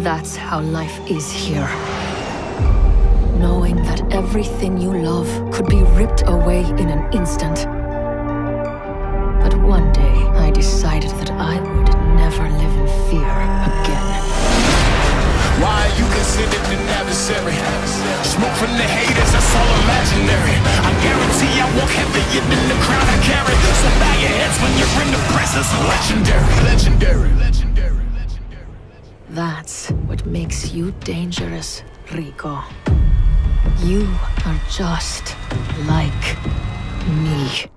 That's how life is here. Knowing that everything you love could be ripped away in an instant. But one day, I decided that I would never live in fear again. Why you considered an adversary? Smoke from the haters, that's all imaginary. I guarantee I walk heavier than the crown I carry. So bow your heads when you're in the presence of legendary. Legendary. That's what makes you dangerous, Rico. You are just like me.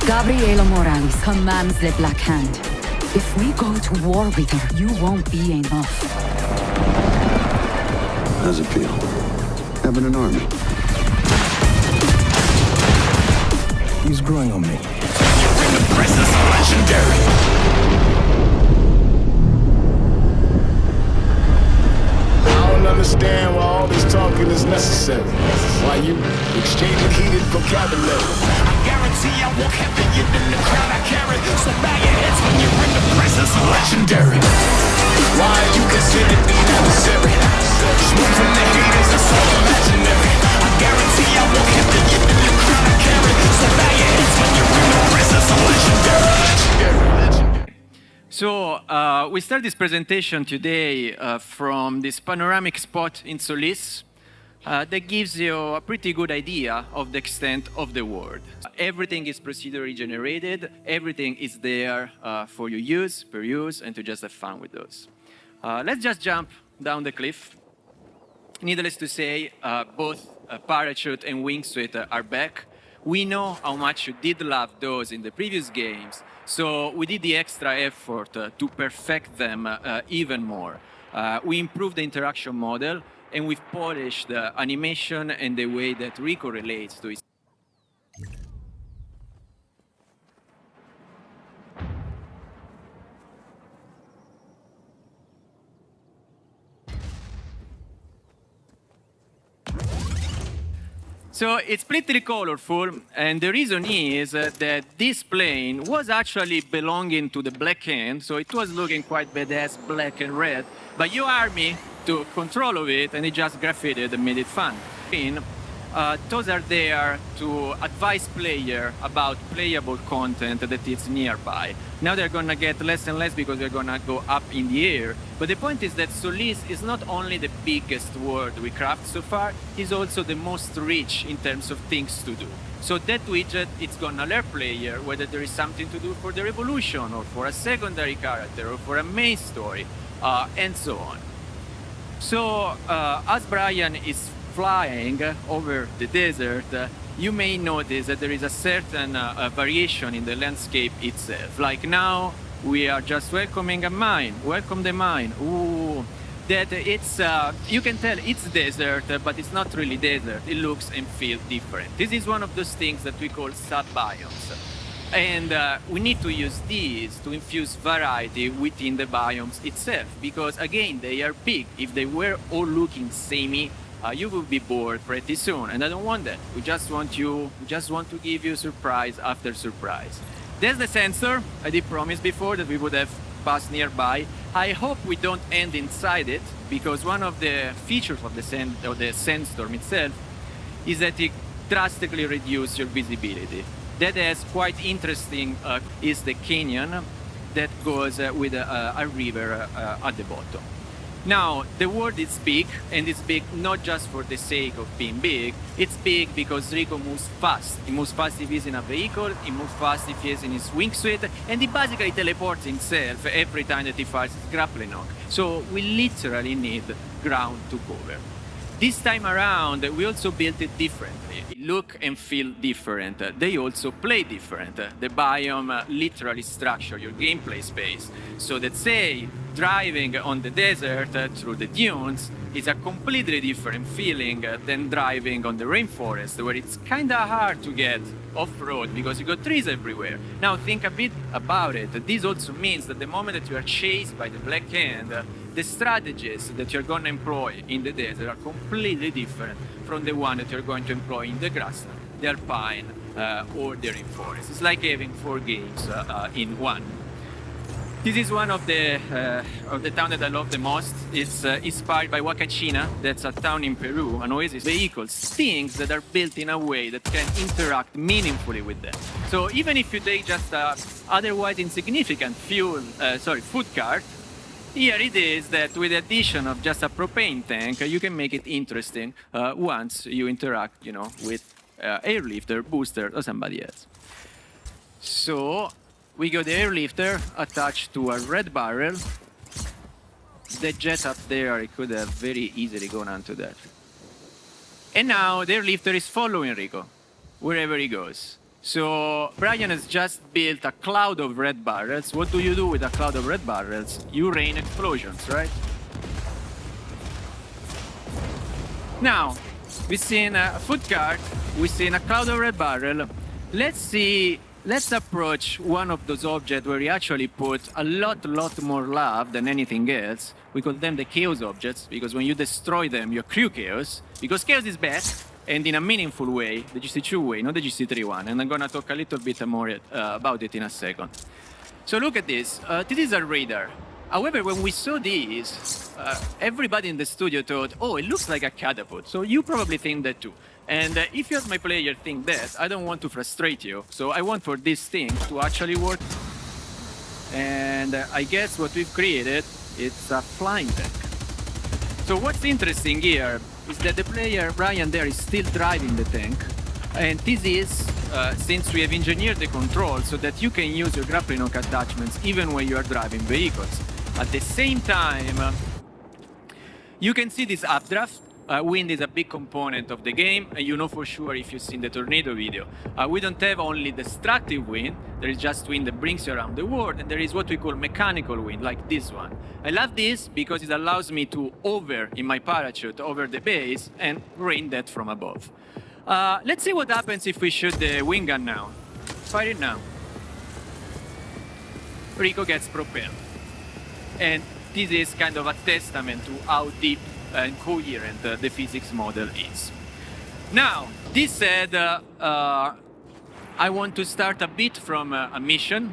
Gabriela Morales commands the Black Hand. If we go to war with her, you won't be enough. How's it feel? Having an army? He's growing on me. You're in the presence of legendary. I don't understand why all this talking is necessary. Why you exchanging heated vocabulary. I guarantee I walk heavier than the crown I carry. So bow your heads when you're in the presence of legendary. Why you considered an adversary? Smoke from the haters, that's all imaginary. I guarantee I walk heavier than the crown I carry. So bow your heads when you're in the presence of legendary. So we start this presentation today from this panoramic spot in Solis that gives you a pretty good idea of the extent of the world. Everything is procedurally generated, everything is there for your use, per use, and to just have fun with those. Let's just jump down the cliff. Needless to say, both parachute and wingsuit are back. We know how much you did love those in the previous games, so we did the extra effort to perfect them even more. We improved the interaction model, and we've polished the animation and the way that Rico relates to his. So it's pretty colorful, and the reason is that this plane was actually belonging to the Black Hand, so it was looking quite badass, black and red, but your army took control of it, and it just graffitied and made it fun. Those are there to advise player about playable content that is nearby. Now they're gonna get less and less because they're gonna go up in the air. But the point is that Solis is not only the biggest world we craft so far, it's also the most rich in terms of things to do. So that widget, it's gonna alert player whether there is something to do for the revolution, or for a secondary character, or for a main story, and so on. So as Brian is flying over the desert, you may notice that there is a certain variation in the landscape itself. Like now, we are just welcoming a mine. Welcome the mine. Ooh, that it's, you can tell it's desert, but it's not really desert. It looks and feels different. This is one of those things that we call sub-biomes. And we need to use these to infuse variety within the biomes itself, because again, they are big. If they were all looking samey, you will be bored pretty soon, and I don't want that. We just want to give you surprise after surprise. There's the sensor. I did promise before that we would have passed nearby. I hope we don't end inside it, because one of the features of the sandstorm itself is that it drastically reduces your visibility. That is quite interesting. Is the canyon that goes with a river at the bottom. Now, the world is big, and it's big not just for the sake of being big. It's big because Rico moves fast. He moves fast if he's in a vehicle, he moves fast if he's in his wingsuit, and he basically teleports himself every time that he fires his grappling hook. So we literally need ground to cover. This time around, we also built it differently. Look and feel different. They also play different. The biome literally structure your gameplay space. So that, say, driving on the desert through the dunes is a completely different feeling than driving on the rainforest, where it's kind of hard to get off-road because you got trees everywhere. Now think a bit about it. This also means that the moment that you are chased by the Black Hand, the strategies that you're going to employ in the desert are completely different from the one that you're going to employ in the grassland, the alpine, or the rainforest. It's like having 4 games in one. This is one of the town that I love the most. It's inspired by Huacachina. That's a town in Peru, an oasis. Vehicles, things that are built in a way that can interact meaningfully with them. So even if you take just a otherwise insignificant food cart, here it is that with the addition of just a propane tank, you can make it interesting once you interact, with airlifter, booster, or somebody else. So we got the airlifter attached to a red barrel. The jet up there, it could have very easily gone onto that. And now the airlifter is following Rico wherever he goes. So Brian has just built a cloud of red barrels. What do you do with a cloud of red barrels? You rain explosions, right? Now, we've seen a food cart, we've seen a cloud of red barrel. Let's approach one of those objects where we actually put a lot more love than anything else. We call them the chaos objects, because when you destroy them, you accrue chaos. Because chaos is bad, and in a meaningful way, the GC2 way, not the GC3 one. And I'm gonna talk a little bit more about it in a second. So look at this. This is a radar. However, when we saw this, everybody in the studio thought, oh, it looks like a catapult. So you probably think that too. And if you as my player think that, I don't want to frustrate you. So I want for this thing to actually work. And I guess what we've created, it's a flying tank. So what's interesting here is that the player, Brian there, is still driving the tank. And this is, since we have engineered the control so that you can use your grappling hook attachments even when you are driving vehicles. At the same time, you can see this updraft. Wind is a big component of the game, and you know for sure if you've seen the tornado video. We don't have only destructive wind, there is just wind that brings you around the world, and there is what we call mechanical wind, like this one. I love this because it allows me to hover in my parachute over the base and rain that from above. Let's see what happens if we shoot the wing gun now. Fire it now. Rico gets propelled. And this is kind of a testament to how deep and coherent the physics model is. Now, this said, I want to start a bit from a mission,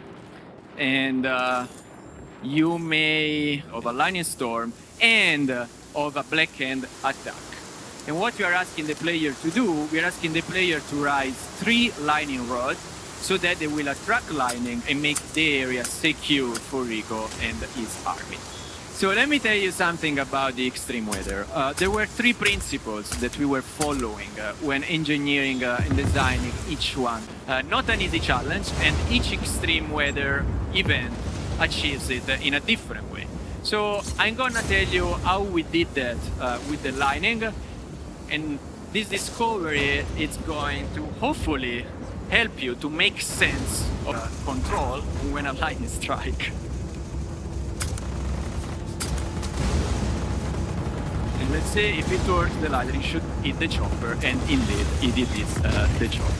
and you may of a lightning storm and of a black hand attack. And what we are asking the player to do, we are asking the player to rise 3 lightning rods so that they will attract lightning and make the area secure for Rico and his army. So let me tell you something about the extreme weather. There were 3 principles that we were following when engineering and designing each one. Not an easy challenge, and each extreme weather event achieves it in a different way. So I'm gonna tell you how we did that with the lightning, and this discovery is going to hopefully help you to make sense of control when a lightning strike. And let's say if it works, the lightning should hit the chopper, and indeed it hits the chopper.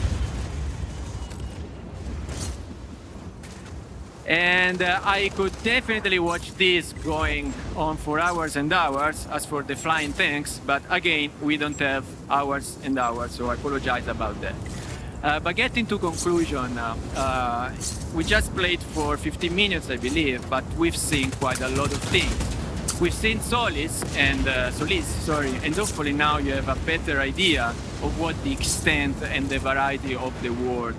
And I could definitely watch this going on for hours and hours. As for the flying tanks, but again, we don't have hours and hours, so I apologize about that. But getting to conclusion now, we just played for 15 minutes, I believe, but we've seen quite a lot of things. We've seen Solis, and hopefully now you have a better idea of what the extent and the variety of the world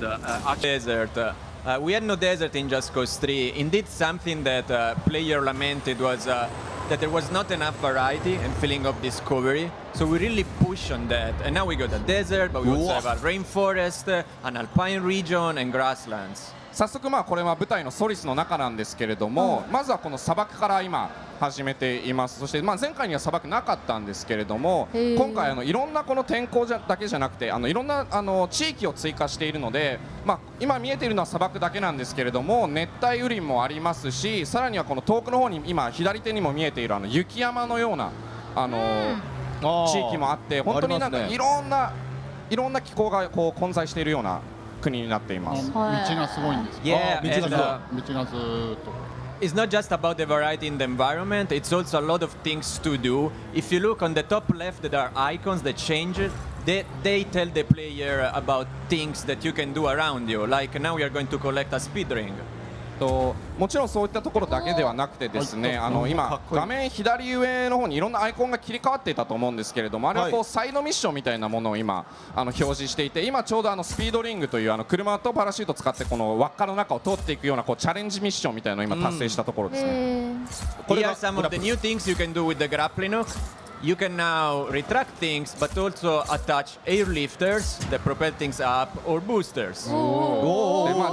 Desert. We had no desert in Just Cause 3. Indeed, something that player lamented was that there was not enough variety and feeling of discovery. So we really push on that. And now we got a desert, but we also have a rainforest, an alpine region, and grasslands. 早速これは舞台のソリスの中なんですけれども、まずはこの砂漠から今始めています。そして前回には砂漠なかったんですけれども、今回いろんなこの天候だけじゃなくていろんな地域を追加しているので、今見えているのは砂漠だけなんですけれども、熱帯雨林もありますし、さらにはこの遠くの方に今左手にも見えている雪山のような地域もあって、本当になんかいろんな気候がこう混在しているような国になっています。道がすごいんです。Yeah, 道がずっと。It's not just about the variety in the environment, it's also a lot of things to do. If you look on the top left, there are icons that change. They tell the player about things that you can do around you. Like now we are going to collect a speed ring. もちろんそういったところだけではなくてですね、今画面左上の方にいろんなアイコンが切り替わっていたと思うんですけれども、あれはこうサイドミッションみたいなものを今表示していて、今ちょうどスピードリングという車とパラシュートを使ってこの輪っかの中を通っていくようなこうチャレンジミッションみたいなのを今達成したところですね。Here are some of the new things you can do with the grappling hook. You can now retract things, but also attach airlifters that propel things up or boosters. で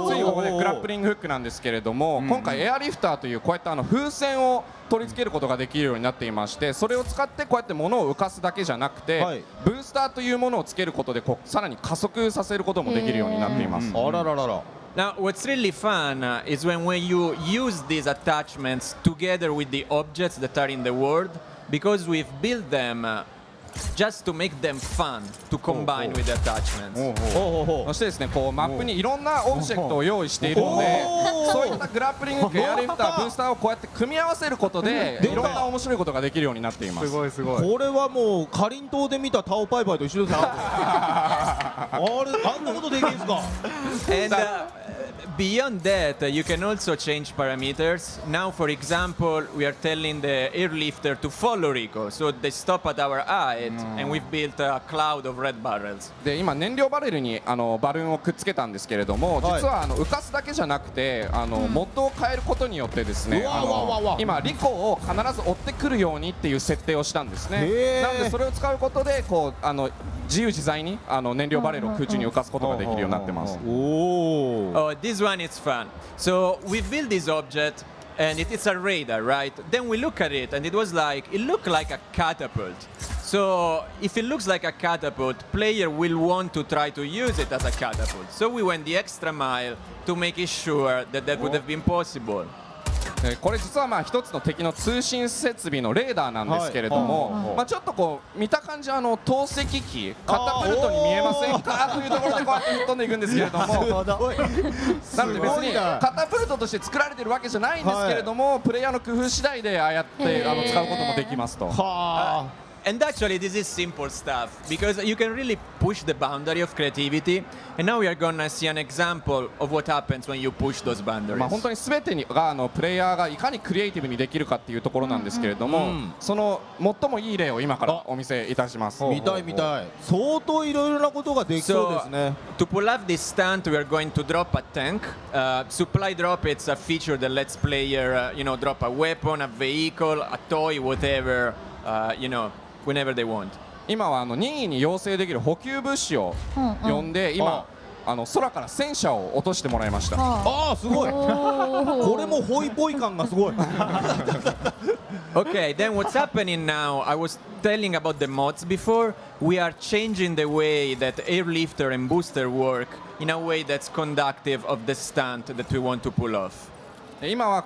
ついにここでグラップリングフックなんですけれども、今回エアリフターというこうやって風船を取り付けることができるようになっていまして、それを使ってこうやって物を浮かすだけじゃなくて、ブースターというものをつけることでさらに加速させることもできるようになっています。あらららら。Now, what's really fun is when you use these attachments together with the objects that are in the world, because we've built them just to make them fun to combine with the attachments. そしてですね、こうマップにいろんなオブジェクトを用意しているので、そういったグラップリングエアリフター、ブースターをこうやって組み合わせることでいろんな面白いことができるようになっています。すごいすごい。これはもうかりんとうで見たタオパイパイと一緒ですよ。あんなことできるんですか。And beyond that, you can also change parameters. Now, for example, we are telling the airlifter to follow Rico, so they stop at our height, and we've built a cloud of red barrels. で今燃料バレルにバルーンをくっつけたんですけれども、実は浮かすだけじゃなくてモッドを変えることによってですね、今リコを必ず追ってくるようにっていう設定をしたんですね。なのでそれを使うことでこう自由自在に燃料バレルを空中に浮かすことができるようになってます。Oh, this one is fun. So we built this object, and it's a radar, right? Then we look at it, and it looked like a catapult. So if it looks like a catapult, player will want to try to use it as a catapult. So we went the extra mile to make it sure that that would have been possible. これ実は一つの敵の通信設備のレーダーなんですけれども、ちょっとこう見た感じ投石機カタプルトに見えませんかというところでこうやって吹っ飛んでいくんですけれども、なので別にカタプルトとして作られてるわけじゃないんですけれども、プレイヤーの工夫次第でああやって使うこともできますと。And actually, this is simple stuff because you can really push the boundary of creativity. And now we are going to see an example of what happens when you push those boundaries. 本当に全てがプレイヤーがいかにクリエイティブにできるかっていうところなんですけれども、その最もいい例を今からお見せいたします。見たい見たい。相当いろいろなことができそうですね。To pull off this stunt, we are going to drop a tank. Supply drop, it's a feature that lets player, drop a weapon, a vehicle, a toy, whatever, whenever they want. 今は任意に要請できる補給物資を呼んで、今空から戦車を落としてもらいました。ああすごい。これもホイポイ感がすごい。Okay, then what's happening now? I was telling about the mods before. We are changing the way that airlifter and booster work in a way that's conductive of the stunt that we want to pull off. 今は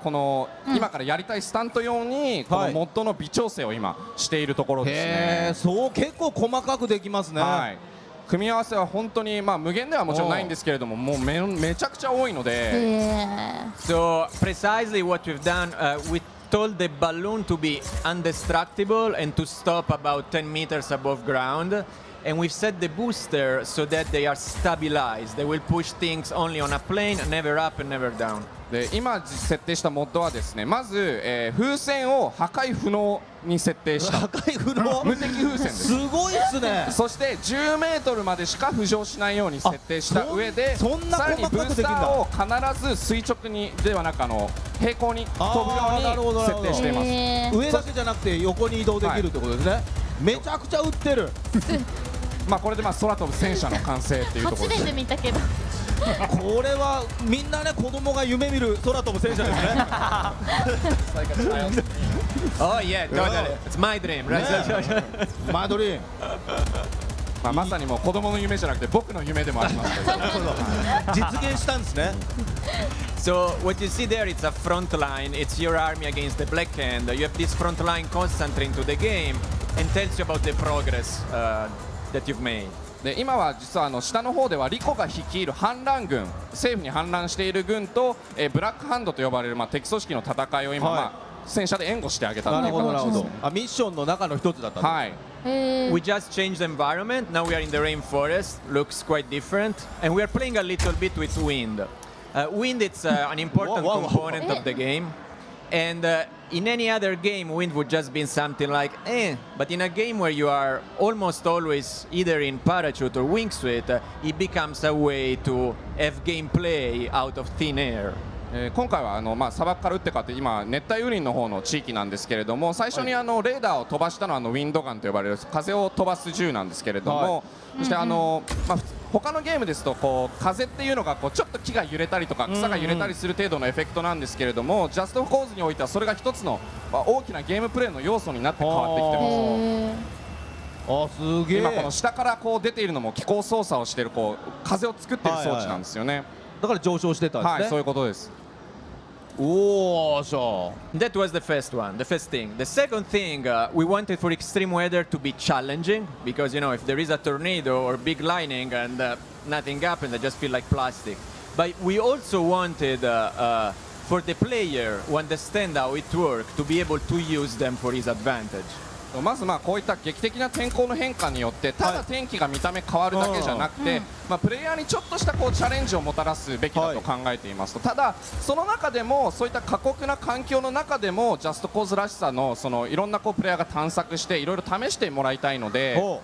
今からやりたいスタント用にこのモッドの微調整を今しているところですね。そう結構細かくできますね。組み合わせは本当に無限ではもちろんないんですけれども、もうめちゃくちゃ多いので。So precisely what we've done, we told the balloon to be indestructible and to stop about 10 meters above ground. And we've set the booster so that they are stabilized. They will push things only on a plane, never up and never down. で今設定したモッドはですね、まず、風船を破壊不能に設定した。破壊不能無敵風船です。すごいっすね。そして10メートルまでしか浮上しないように設定した上で、さらにブースターを必ず垂直にではなく平行に飛ぶように設定しています。上だけじゃなくて横に移動できるってことですね。めちゃくちゃ撃ってる。これで空飛ぶ戦車の完成っていうところです。初めて見たけど。これはみんなね、子供が夢見る空飛ぶ戦車ですね。Oh yeah, totally. It's my dream, right? My dream. まさにもう子供の夢じゃなくて僕の夢でもあります。実現したんですね。So what you see there, it's a front line. It's your army against the Black Hand. You have this front line constantly into the game and tells you about the progress that you've made. で今は実は下の方ではリコが率いる反乱軍、政府に反乱している軍と、ブラックハンドと呼ばれる敵組織の戦いを今、戦車で援護してあげたという形ですね。ミッションの中の一つだったんです。はい。We just changed the environment. Now we are in the rainforest. Looks quite different, and we are playing a little bit with wind. Wind it's an important component of the game, and in any other game, wind would just be something like But in a game where you are almost always either in parachute or wingsuit, it becomes a way to have gameplay out of thin air. 今回は砂漠から撃ってかって今熱帯雨林の方の地域なんですけれども、最初にレーダーを飛ばしたのはウィンドガンと呼ばれる風を飛ばす銃なんですけれども、そして他のゲームですとこう風っていうのがこうちょっと木が揺れたりとか草が揺れたりする程度のエフェクトなんですけれども、ジャストコーズにおいてはそれが一つの大きなゲームプレイの要素になって変わってきてます。すげえ。今この下からこう出ているのも気候操作をしているこう風を作っている装置なんですよね。だから上昇してたんですね。はい、そういうことです。That was the first one, the first thing. The second thing, we wanted for extreme weather to be challenging because, you know, if there is a tornado or big lightning and nothing happens, I just feel like plastic. But we also wanted for the player who understand how it works to be able to use them for his advantage. まずこういった劇的な天候の変化によってただ天気が見た目変わるだけじゃなくて、プレイヤーにちょっとしたこうチャレンジをもたらすべきだと考えていますと、ただその中でもそういった過酷な環境の中でもジャストコーズらしさのそのいろんなこうプレイヤーが探索していろいろ試してもらいたいので、そ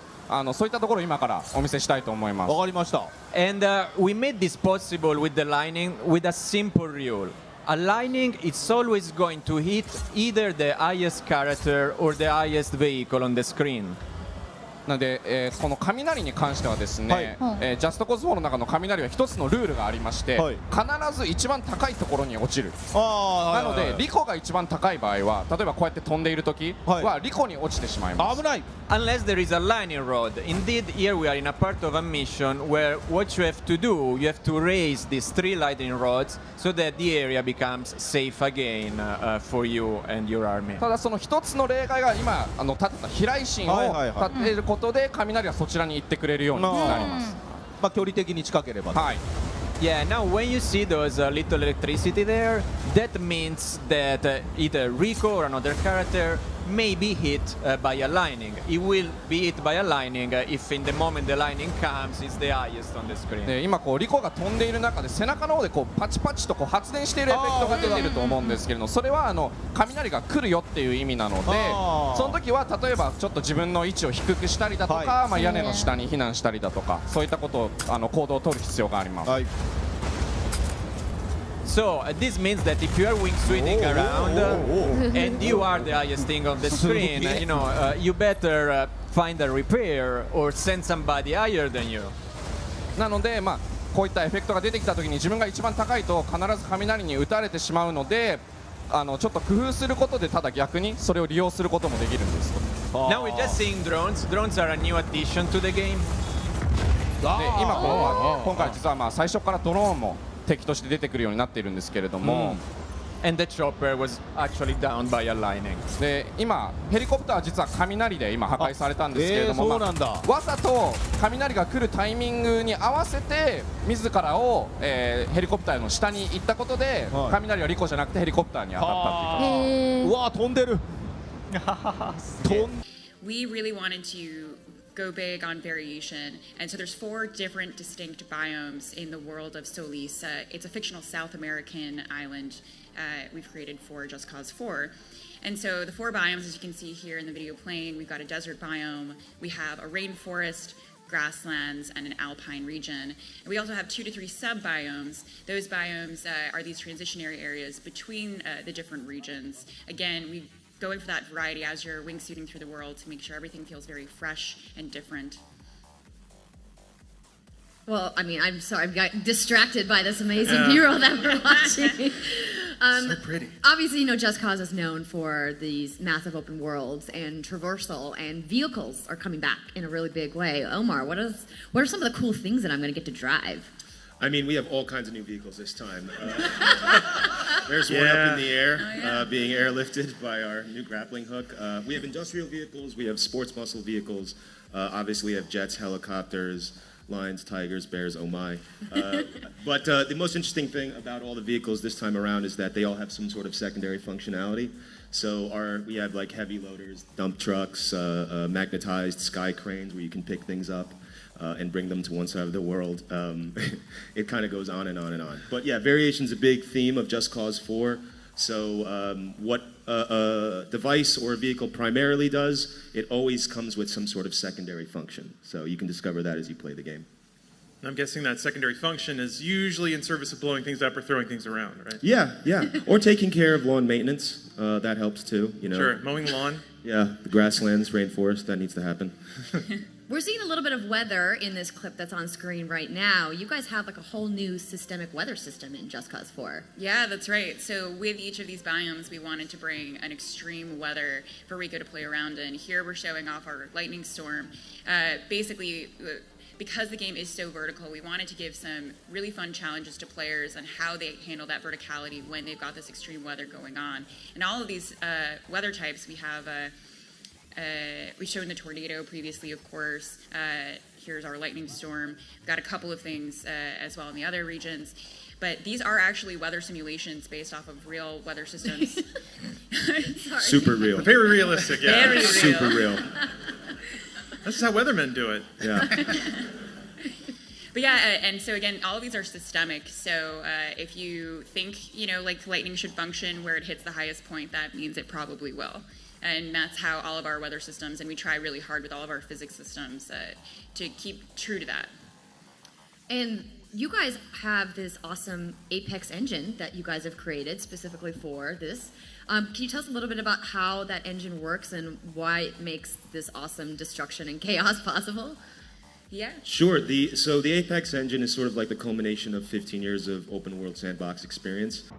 ういったところを今からお見せしたいと思います。わかりました。And we made this possible with the lining with a simple rule. Aligning is always going to hit either the highest character or the highest vehicle on the screen. なので、この雷に関してはですね、ジャストコーズ4の中の雷は一つのルールがありまして、必ず一番高いところに落ちる。なのでリコが一番高い場合は、例えばこうやって飛んでいる時はリコに落ちてしまいます。危ない。Unless there is a lining rod. Indeed, here we are in a part of a mission where what you have to do, you have to raise these 3 lightning rods so that the area becomes safe again for you and your army. ただその一つの例外が今立てた飛来神を立てることで雷はそちらに行ってくれるようになります。距離的に近ければ。はい。Yeah, now when you see those little electricity there, that means that either Rico or another character may be hit by a lightning. It will be hit by a lightning if in the moment the lightning comes, it's the highest on the screen. で今こうリコが飛んでいる中で背中の方でこうパチパチとこう発電しているエフェクトが出ていると思うんですけれども、それは雷が来るよっていう意味なので、その時は例えばちょっと自分の位置を低くしたりだとか、屋根の下に避難したりだとか、そういったことを行動を取る必要があります。So this means that if you are wingsuiting around and you are the highest thing on the screen, you know, you better find a repair or send somebody higher than you. なのでこういったエフェクトが出てきた時に自分が一番高いと必ず雷に打たれてしまうので、ちょっと工夫することでただ逆にそれを利用することもできるんです。Now we're just seeing drones. Drones are a new addition to the game. で今回実は最初からドローンも敵として出てくるようになっているんですけれども、And the chopper was actually down by a lightning. で今ヘリコプターは実は雷で今破壊されたんですけれども、わざと雷が来るタイミングに合わせて自らを、ヘリコプターの下に行ったことで、雷はリコじゃなくてヘリコプターに当たったっていう。うわ飛んでる。We really wanted to go big on variation, and so there's 4 different distinct biomes in the world of Solis. It's a fictional South American island we've created for Just Cause 4. And so the 4 biomes, as you can see here in the video playing, we've got a desert biome, we have a rainforest, grasslands, and an alpine region. And we also have 2 to 3 sub-biomes. Those biomes are these transitionary areas between the different regions. Again, we going for that variety as you're wingsuiting through the world to make sure everything feels very fresh and different. Well, I mean, I'm sorry, I got distracted by this amazing mural that we're watching. So pretty. Obviously, you know, Just Cause is known for these massive open worlds and traversal, and vehicles are coming back in a really big way. Omar, what are some of the cool things that I'm going to get to drive? I mean, we have all kinds of new vehicles this time. There's one up in the air, being airlifted by our new grappling hook. We have industrial vehicles, we have sports muscle vehicles, obviously we have jets, helicopters, lions, tigers, bears, oh my. But the most interesting thing about all the vehicles this time around is that they all have some sort of secondary functionality. So we have like heavy loaders, dump trucks, magnetized sky cranes where you can pick things up. and bring them to one side of the world. It kind of goes on and on and on. But yeah, variation's a big theme of Just Cause 4. So what a device or a vehicle primarily does, it always comes with some sort of secondary function. So you can discover that as you play the game. I'm guessing that secondary function is usually in service of blowing things up or throwing things around, right? Yeah, yeah. Or taking care of lawn maintenance. That helps too, you know. Sure, mowing the lawn. Yeah, the grasslands, rainforest, that needs to happen. We're seeing a little bit of weather in this clip that's on screen right now. You guys have like a whole new systemic weather system in Just Cause 4. Yeah, that's right. So with each of these biomes, we wanted to bring an extreme weather for Rico to play around in. Here we're showing off our lightning storm. Basically, because the game is so vertical, we wanted to give some really fun challenges to players on how they handle that verticality when they've got this extreme weather going on. And all of these weather types, we have we've shown the tornado previously, of course. Here's our lightning storm. We've got a couple of things as well in the other regions. But these are actually weather simulations based off of real weather systems. Super real. Very realistic, yeah. Very real. Super real. This is how weathermen do it. Yeah. But yeah, and so again, all of these are systemic. So if you think, you know, like lightning should function where it hits the highest point, that means it probably will. And that's how all of our weather systems, and we try really hard with all of our physics systems to keep true to that. And you guys have this awesome Apex engine that you guys have created specifically for this. Can you tell us a little bit about how that engine works and why it makes this awesome destruction and chaos possible? Yeah. Sure. So the Apex engine is sort of like the culmination of 15 years of open world sandbox experience.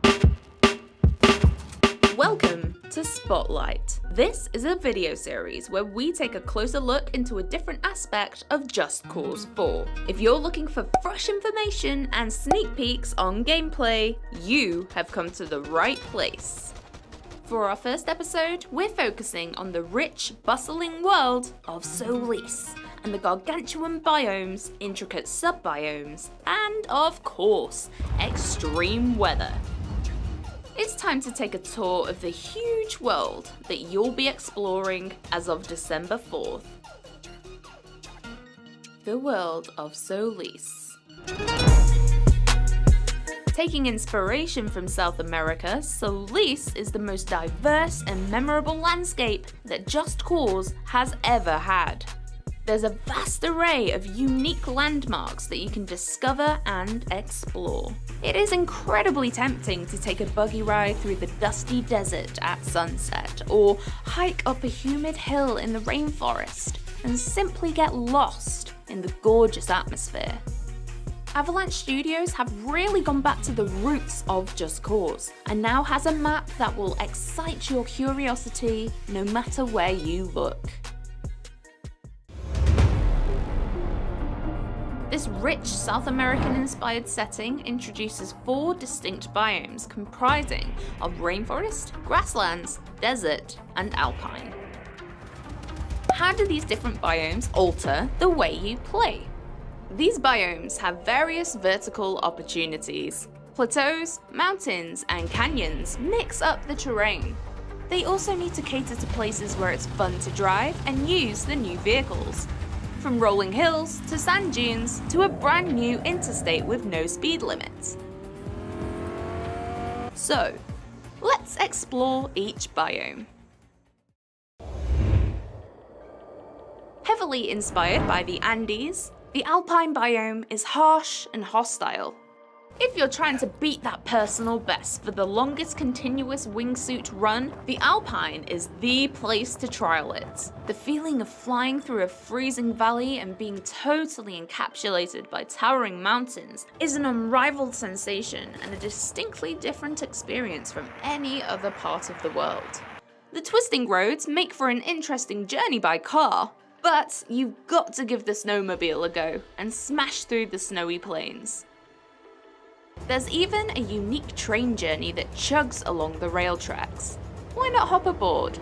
Welcome to Spotlight. This is a video series where we take a closer look into a different aspect of Just Cause 4. If you're looking for fresh information and sneak peeks on gameplay, you have come to the right place. For our first episode, we're focusing on the rich, bustling world of Solis and the gargantuan biomes, intricate sub-biomes, and of course, extreme weather. It's time to take a tour of the huge world that you'll be exploring as of December 4th. The world of Solis. Taking inspiration from South America, Solis is the most diverse and memorable landscape that Just Cause has ever had. There's a vast array of unique landmarks that you can discover and explore. It is incredibly tempting to take a buggy ride through the dusty desert at sunset, or hike up a humid hill in the rainforest, and simply get lost in the gorgeous atmosphere. Avalanche Studios have really gone back to the roots of Just Cause, and now has a map that will excite your curiosity no matter where you look. This rich South American-inspired setting introduces 4 distinct biomes comprising of rainforest, grasslands, desert, and alpine. How do these different biomes alter the way you play? These biomes have various vertical opportunities. Plateaus, mountains, and canyons mix up the terrain. They also need to cater to places where it's fun to drive and use the new vehicles. From rolling hills to sand dunes to a brand new interstate with no speed limits. So, let's explore each biome. Heavily inspired by the Andes, the Alpine biome is harsh and hostile. If you're trying to beat that personal best for the longest continuous wingsuit run, the Alpine is the place to trial it. The feeling of flying through a freezing valley and being totally encapsulated by towering mountains is an unrivaled sensation and a distinctly different experience from any other part of the world. The twisting roads make for an interesting journey by car, but you've got to give the snowmobile a go and smash through the snowy plains. There's even a unique train journey that chugs along the rail tracks. Why not hop aboard?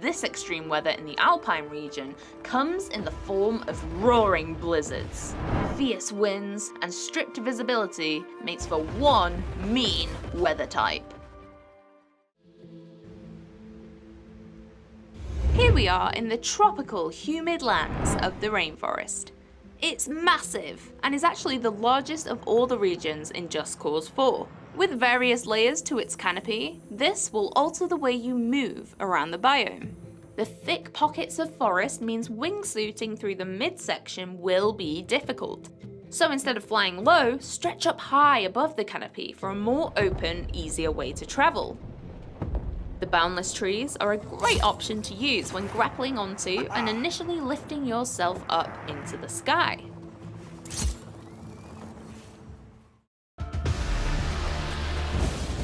This extreme weather in the Alpine region comes in the form of roaring blizzards. Fierce winds and strict visibility makes for one mean weather type. Here we are in the tropical, humid lands of the rainforest. It's massive and is actually the largest of all the regions in Just Cause 4. With various layers to its canopy, this will alter the way you move around the biome. The thick pockets of forest means wingsuiting through the midsection will be difficult. So instead of flying low, stretch up high above the canopy for a more open, easier way to travel. The boundless trees are a great option to use when grappling onto and initially lifting yourself up into the sky.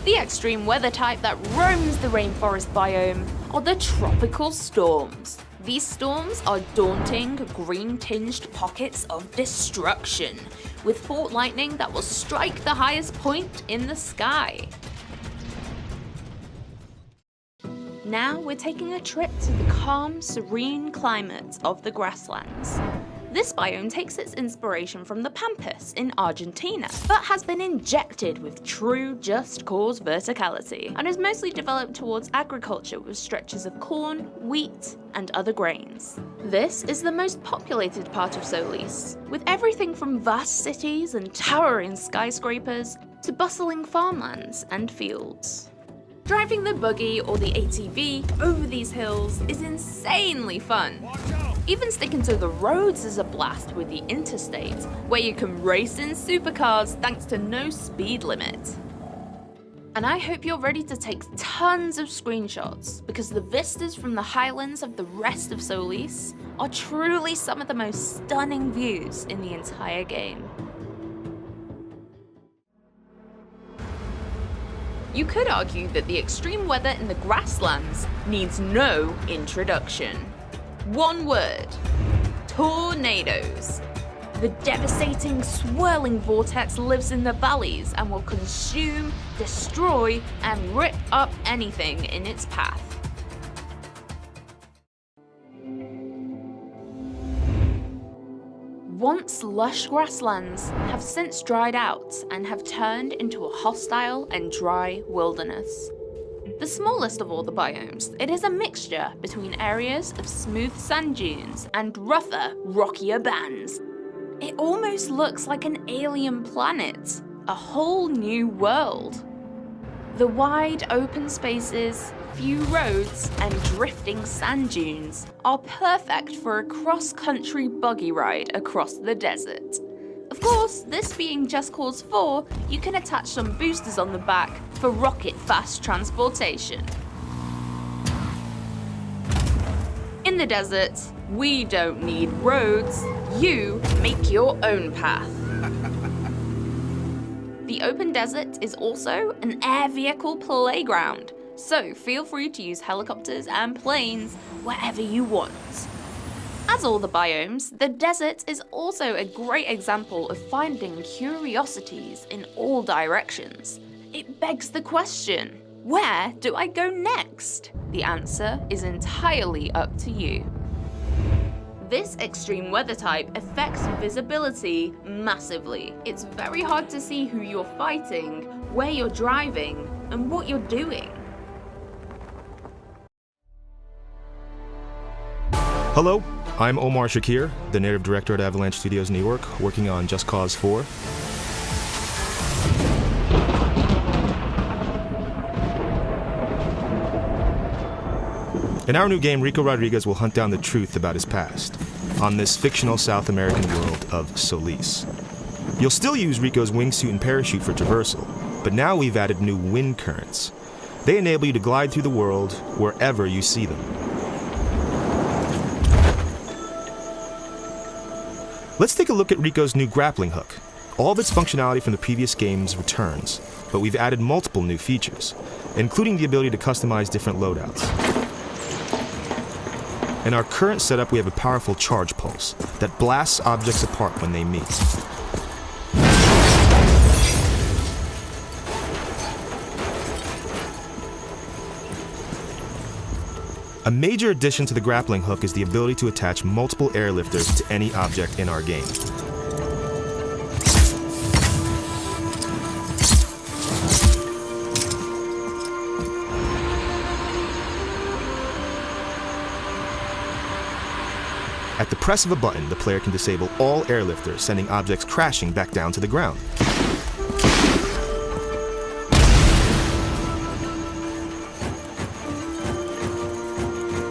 The extreme weather type that roams the rainforest biome are the tropical storms. These storms are daunting, green-tinged pockets of destruction, with fault lightning that will strike the highest point in the sky. Now we're taking a trip to the calm, serene climate of the grasslands. This biome takes its inspiration from the Pampas in Argentina, but has been injected with true Just Cause verticality, and is mostly developed towards agriculture with stretches of corn, wheat, and other grains. This is the most populated part of Solis, with everything from vast cities and towering skyscrapers to bustling farmlands and fields. Driving the buggy or the ATV over these hills is insanely fun. Even sticking to the roads is a blast with the interstate, where you can race in supercars thanks to no speed limit. And I hope you're ready to take tons of screenshots, because the vistas from the highlands of the rest of Solis are truly some of the most stunning views in the entire game. You could argue that the extreme weather in the grasslands needs no introduction. One word: tornadoes. The devastating, swirling vortex lives in the valleys and will consume, destroy, and rip up anything in its path. Once lush grasslands have since dried out and have turned into a hostile and dry wilderness. The smallest of all the biomes, it is a mixture between areas of smooth sand dunes and rougher, rockier bands. It almost looks like an alien planet, a whole new world. The wide open spaces, few roads, and drifting sand dunes are perfect for a cross-country buggy ride across the desert. Of course, this being Just Cause 4, you can attach some boosters on the back for rocket-fast transportation. In the desert, we don't need roads, you make your own path. The open desert is also an air vehicle playground, so feel free to use helicopters and planes wherever you want. As all the biomes, the desert is also a great example of finding curiosities in all directions. It begs the question, where do I go next? The answer is entirely up to you. This extreme weather type affects visibility massively. It's very hard to see who you're fighting, where you're driving, and what you're doing. Hello, I'm Omar Shakir, the narrative director at Avalanche Studios New York, working on Just Cause 4. In our new game, Rico Rodriguez will hunt down the truth about his past on this fictional South American world of Solis. You'll still use Rico's wingsuit and parachute for traversal, but now we've added new wind currents. They enable you to glide through the world wherever you see them. Let's take a look at Rico's new grappling hook. All of its functionality from the previous games returns, but we've added multiple new features, including the ability to customize different loadouts. In our current setup, we have a powerful charge pulse that blasts objects apart when they meet. A major addition to the grappling hook is the ability to attach multiple airlifters to any object in our game. At the press of a button, the player can disable all airlifters, sending objects crashing back down to the ground.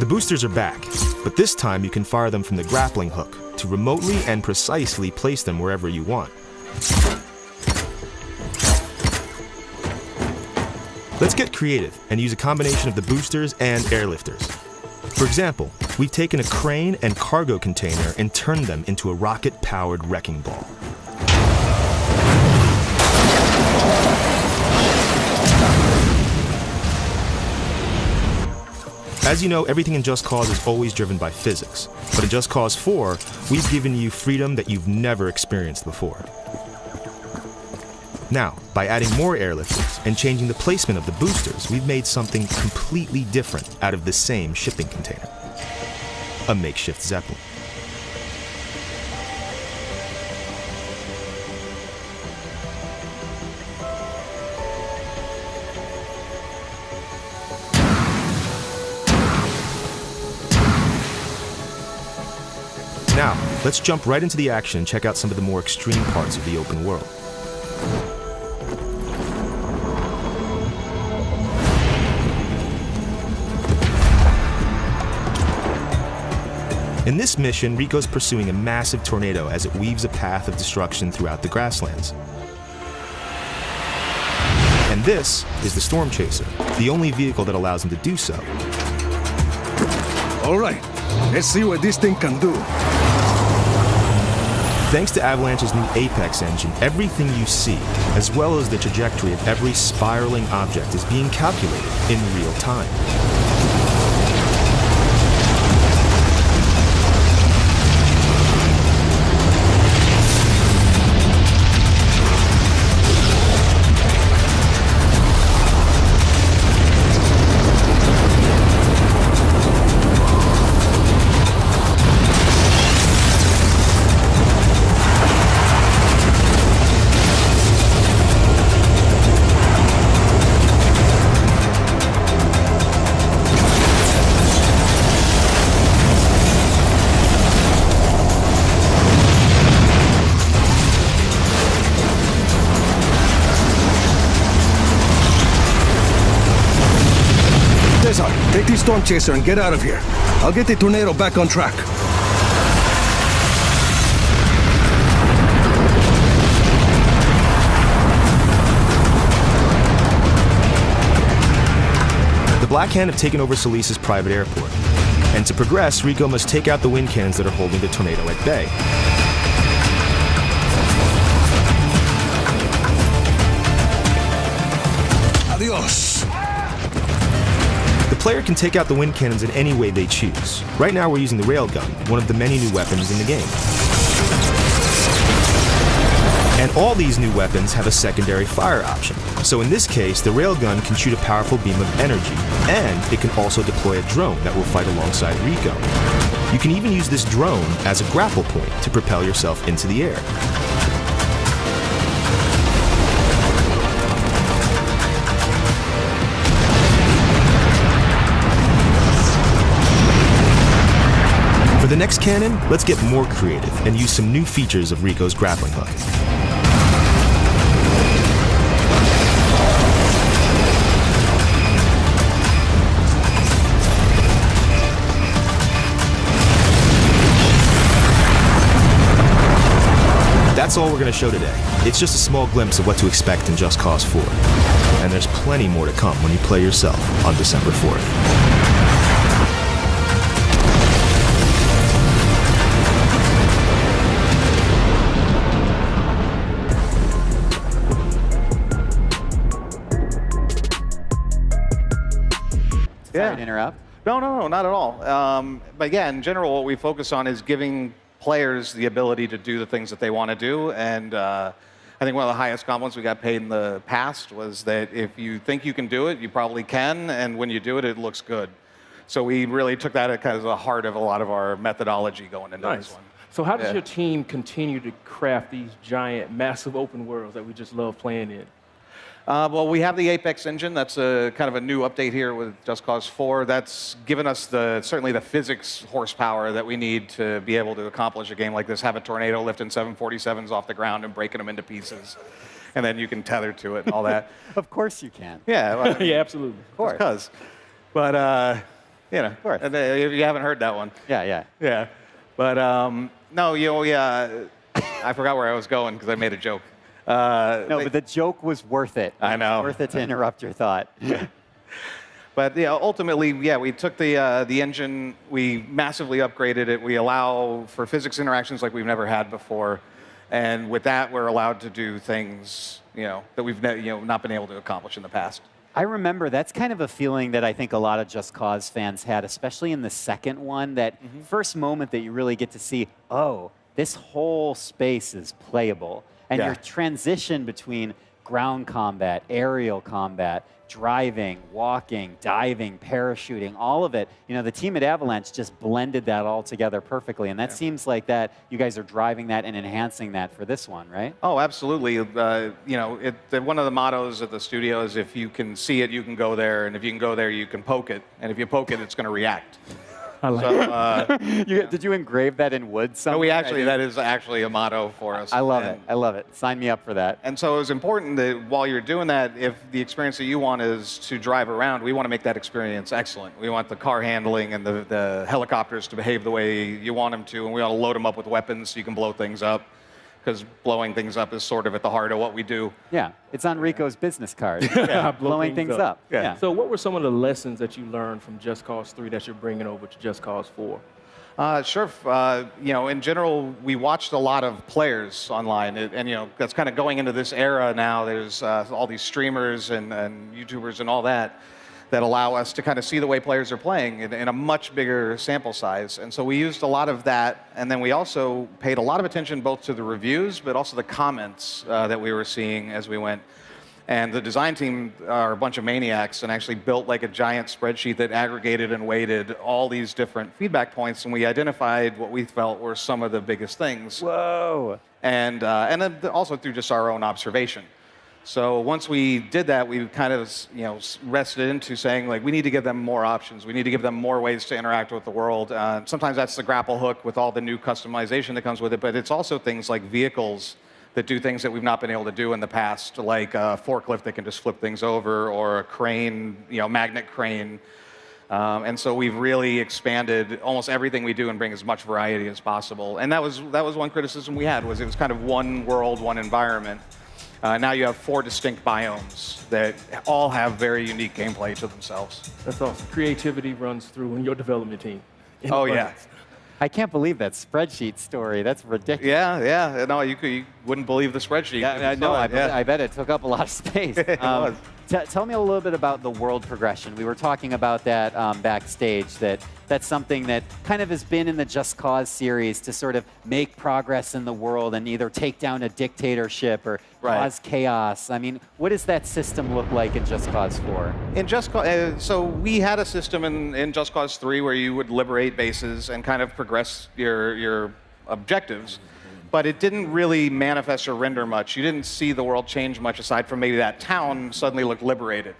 The boosters are back, but this time you can fire them from the grappling hook to remotely and precisely place them wherever you want. Let's get creative and use a combination of the boosters and airlifters. For example, we've taken a crane and cargo container and turned them into a rocket-powered wrecking ball. As you know, everything in Just Cause is always driven by physics, but in Just Cause 4, we've given you freedom that you've never experienced before. Now, by adding more airlifters and changing the placement of the boosters, we've made something completely different out of the same shipping container. A makeshift Zeppelin. Now, let's jump right into the action and check out some of the more extreme parts of the open world. In this mission, Rico's pursuing a massive tornado as it weaves a path of destruction throughout the grasslands. And this is the Storm Chaser, the only vehicle that allows him to do so. All right, let's see what this thing can do. Thanks to Avalanche's new Apex engine, everything you see, as well as the trajectory of every spiraling object, is being calculated in real time. Take the Storm Chaser and get out of here. I'll get the tornado back on track. The Black Hand have taken over Solis's private airport. And to progress, Rico must take out the wind cannons that are holding the tornado at bay. Adios. The player can take out the wind cannons in any way they choose. Right now we're using the railgun, one of the many new weapons in the game. And all these new weapons have a secondary fire option. So in this case, the railgun can shoot a powerful beam of energy, and it can also deploy a drone that will fight alongside Rico. You can even use this drone as a grapple point to propel yourself into the air. For the next cannon, let's get more creative and use some new features of Rico's grappling hook. That's all we're going to show today. It's just a small glimpse of what to expect in Just Cause 4. And there's plenty more to come when you play yourself on December 4th. Sorry to interrupt. No, not at all. But again, in general, what we focus on is giving players the ability to do the things that they want to do. And I think one of the highest compliments we got paid in the past was that if you think you can do it, you probably can. And when you do it, it looks good. So we really took that as the heart of a lot of our methodology going into this one. So how does your team continue to craft these giant, massive open worlds that we just love playing in? Well, we have the Apex engine. That's a kind of a new update here with Just Cause 4. That's given us certainly the physics horsepower that we need to be able to accomplish a game like this. Have a tornado lifting 747s off the ground and breaking them into pieces, and then you can tether to it and all that. Of course you can. Yeah. Well, I mean, Yeah, absolutely. Of course. Because, but you know, Of course. if you haven't heard that one. Yeah. Yeah. But no, I forgot where I was going because I made a joke. No, but the joke was worth it. I know. It was worth it to interrupt your thought. But ultimately, we took the engine, we massively upgraded it. We allow for physics interactions like we've never had before, and with that, we're allowed to do things that we've not been able to accomplish in the past. I remember that's kind of a feeling that I think a lot of Just Cause fans had, especially in the second one, that first moment that you really get to see, oh, this whole space is playable. And your transition between ground combat, aerial combat, driving, walking, diving, parachuting, all of it, the team at Avalanche just blended that all together perfectly. And that seems like that you guys are driving that and enhancing that for this one, right? Oh, absolutely. One of the mottos at the studio is if you can see it, you can go there. And if you can go there, you can poke it. And if you poke it, it's going to react. I like Did you engrave that in wood somewhere? No, that is actually a motto for us. I love it. I love it. Sign me up for that. And so it was important that while you're doing that, if the experience that you want is to drive around, we want to make that experience excellent. We want the car handling and the helicopters to behave the way you want them to, and we want to load them up with weapons so you can blow things up, because blowing things up is sort of at the heart of what we do. Yeah, it's on Rico's business card. Blowing things up. Yeah. So what were some of the lessons that you learned from Just Cause 3 that you're bringing over to Just Cause 4? Sure. In general, we watched a lot of players online, and that's kind of going into this era now. There's all these streamers and YouTubers and all that allow us to kind of see the way players are playing in a much bigger sample size. And so we used a lot of that, and then we also paid a lot of attention both to the reviews, but also the comments that we were seeing as we went. And the design team are a bunch of maniacs and actually built like a giant spreadsheet that aggregated and weighted all these different feedback points, and we identified what we felt were some of the biggest things. Whoa! And then also through just our own observation. So once we did that, we kind of rested into saying, like, we need to give them more options. We need to give them more ways to interact with the world. Sometimes that's the grapple hook with all the new customization that comes with it, but it's also things like vehicles that do things that we've not been able to do in the past, like a forklift that can just flip things over, or a crane, magnet crane. And so we've really expanded almost everything we do and bring as much variety as possible. And that was one criticism we had, was it was kind of one world, one environment. Now you have 4 distinct biomes that all have very unique gameplay to themselves. That's awesome. Creativity runs through in your development team. Oh, yeah. I can't believe that spreadsheet story. That's ridiculous. Yeah. No, you wouldn't believe the spreadsheet. I bet it took up a lot of space. Tell me a little bit about the world progression. We were talking about that backstage, that's something that kind of has been in the Just Cause series to sort of make progress in the world and either take down a dictatorship or cause chaos. I mean, what does that system look like in Just Cause 4? In Just Cause, so we had a system in Just Cause 3 where you would liberate bases and kind of progress your objectives. But it didn't really manifest or render much. You didn't see the world change much aside from maybe that town suddenly looked liberated.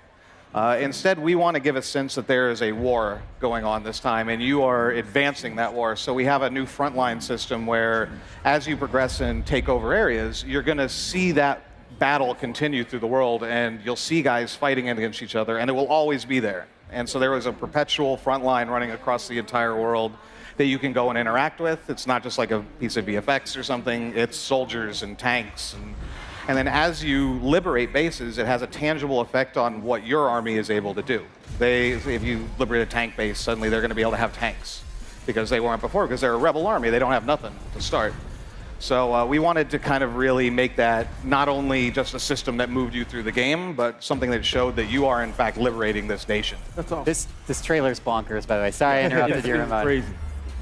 Instead, we want to give a sense that there is a war going on this time, and you are advancing that war. So we have a new frontline system where, as you progress and take over areas, you're going to see that battle continue through the world, and you'll see guys fighting against each other, and it will always be there. And so there was a perpetual frontline running across the entire world that you can go and interact with. It's not just like a piece of VFX or something. It's soldiers and tanks. And then as you liberate bases, it has a tangible effect on what your army is able to do. If you liberate a tank base, suddenly they're going to be able to have tanks because they weren't before, because they're a rebel army. They don't have nothing to start. So we wanted to kind of really make that not only just a system that moved you through the game, but something that showed that you are, in fact, liberating this nation. That's awesome. This trailer's bonkers, by the way. Sorry I interrupted you. It's crazy.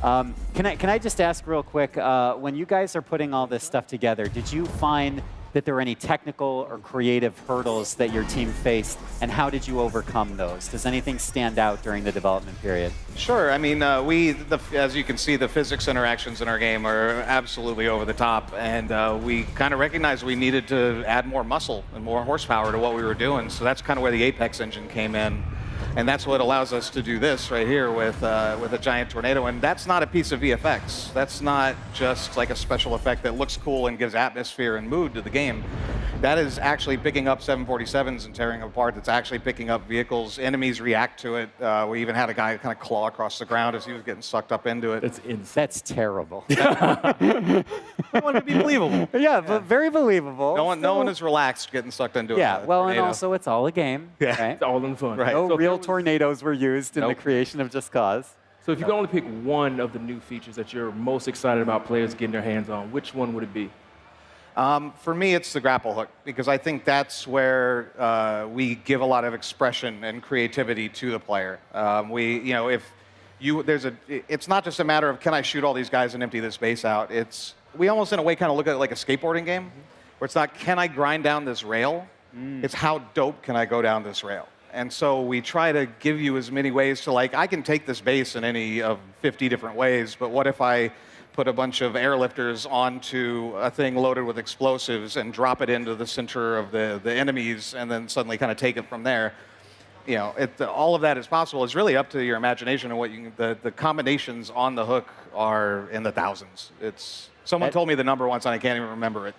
Can I just ask real quick, when you guys are putting all this stuff together, did you find that there were any technical or creative hurdles that your team faced, and how did you overcome those? Does anything stand out during the development period? Sure. I mean, as you can see, the physics interactions in our game are absolutely over the top, and we kind of recognized we needed to add more muscle and more horsepower to what we were doing. So that's kind of where the Apex engine came in. And that's what allows us to do this right here with a giant tornado. And that's not a piece of VFX. That's not just like a special effect that looks cool and gives atmosphere and mood to the game. That is actually picking up 747s and tearing them apart. It's actually picking up vehicles. Enemies react to it. We even had a guy kind of claw across the ground as he was getting sucked up into it. That's terrible. I want it to be believable. Yeah, but very believable. No one is relaxed getting sucked into it. Yeah, well, and also it's all a game. Yeah. Right? It's all in fun. Right. No So real tornadoes were used in the Nope. creation of Just Cause. So if you could only pick one of the new features that you're most excited about players getting their hands on, which one would it be? For me, it's the grapple hook, because I think that's where we give a lot of expression and creativity to the player. It's not just a matter of can I shoot all these guys and empty this base out. We almost in a way kind of look at it like a skateboarding game, where it's not can I grind down this rail. It's how dope can I go down this rail. And so we try to give you as many ways to I can take this base in any of 50 different ways, but what if I put a bunch of airlifters onto a thing loaded with explosives and drop it into the center of the enemies and then suddenly kind of take it from there? All of that is possible. It's really up to your imagination and what the combinations on the hook are in the thousands. Someone told me the number once and I can't even remember it.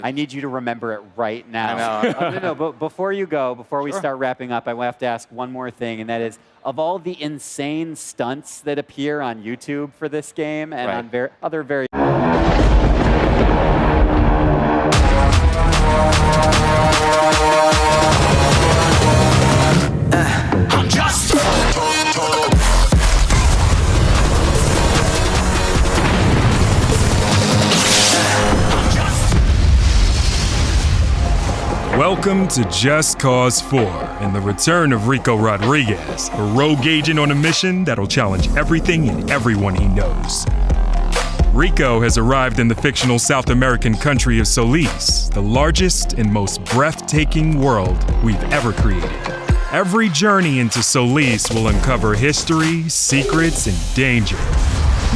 I need you to remember it right now. I know. No, but before we start wrapping up, I have to ask one more thing, and that is, of all the insane stunts that appear on YouTube for this game and on other very... I'm just Welcome to Just Cause 4 and the return of Rico Rodriguez, a rogue agent on a mission that'll challenge everything and everyone he knows. Rico has arrived in the fictional South American country of Solis, the largest and most breathtaking world we've ever created. Every journey into Solis will uncover history, secrets, and danger.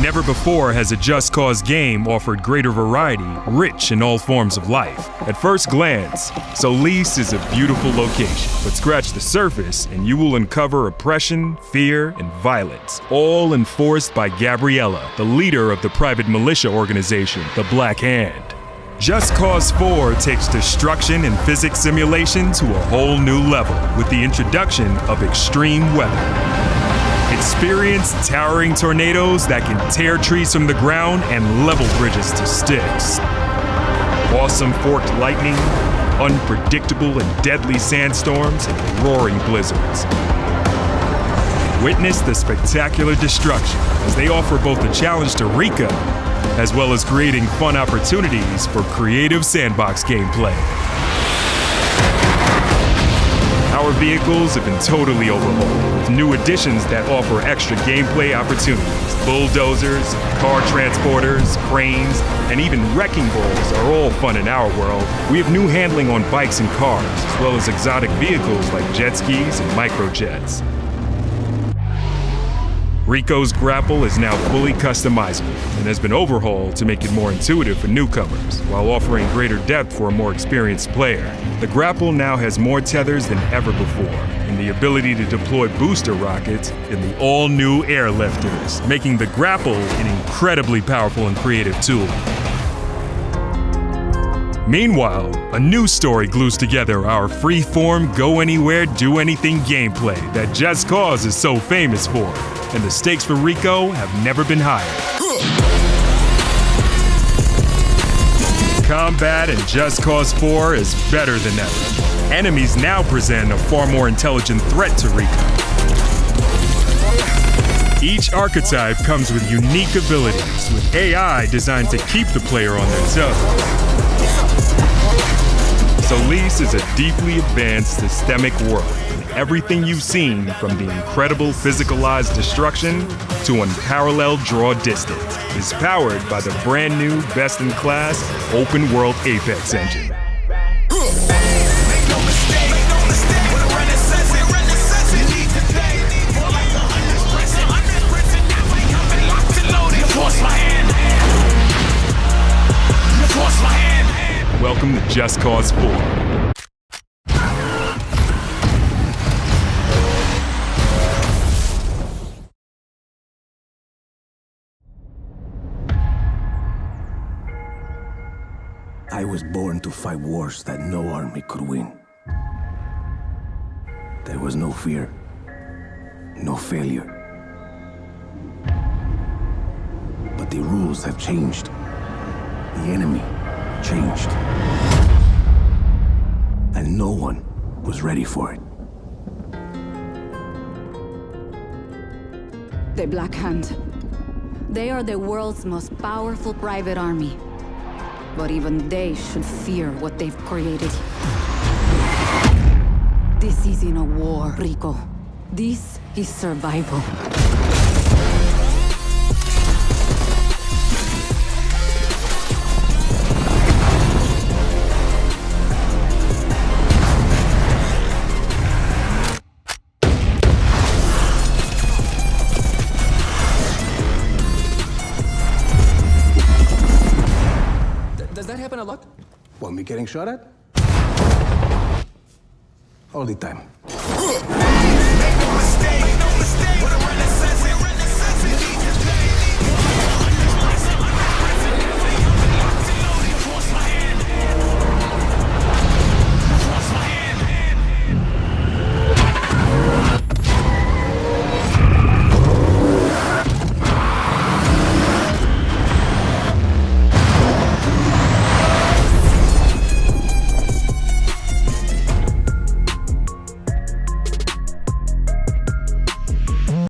Never before has a Just Cause game offered greater variety, rich in all forms of life. At first glance, Solis is a beautiful location, but scratch the surface and you will uncover oppression, fear, and violence, all enforced by Gabriella, the leader of the private militia organization, the Black Hand. Just Cause 4 takes destruction and physics simulation to a whole new level with the introduction of extreme weather. Experience towering tornadoes that can tear trees from the ground and level bridges to sticks. Awesome forked lightning, unpredictable and deadly sandstorms, and roaring blizzards. Witness the spectacular destruction as they offer both a challenge to Rico, as well as creating fun opportunities for creative sandbox gameplay. Our vehicles have been totally overhauled with new additions that offer extra gameplay opportunities. Bulldozers, car transporters, cranes, and even wrecking balls are all fun in our world. We have new handling on bikes and cars, as well as exotic vehicles like jet skis and microjets. Rico's grapple is now fully customizable and has been overhauled to make it more intuitive for newcomers, while offering greater depth for a more experienced player. The grapple now has more tethers than ever before, and the ability to deploy booster rockets in the all-new airlifters, making the grapple an incredibly powerful and creative tool. Meanwhile, a new story glues together our free-form, go-anywhere, do-anything gameplay that Just Cause is so famous for, and the stakes for Rico have never been higher. Combat in Just Cause 4 is better than ever. Enemies now present a far more intelligent threat to Rico. Each archetype comes with unique abilities, with AI designed to keep the player on their toes. Solis is a deeply advanced systemic world. Everything you've seen, from the incredible physicalized destruction to unparalleled draw distance, is powered by the brand new, best-in-class, open-world Apex engine. welcome to Just Cause 4. I was born to fight wars that no army could win. There was no fear, no failure. But the rules have changed. The enemy changed. And no one was ready for it. The Black Hand. They are the world's most powerful private army. But even they should fear what they've created. This isn't a war, Rico. This is survival. Does that happen a lot? Want me getting shot at? All the time.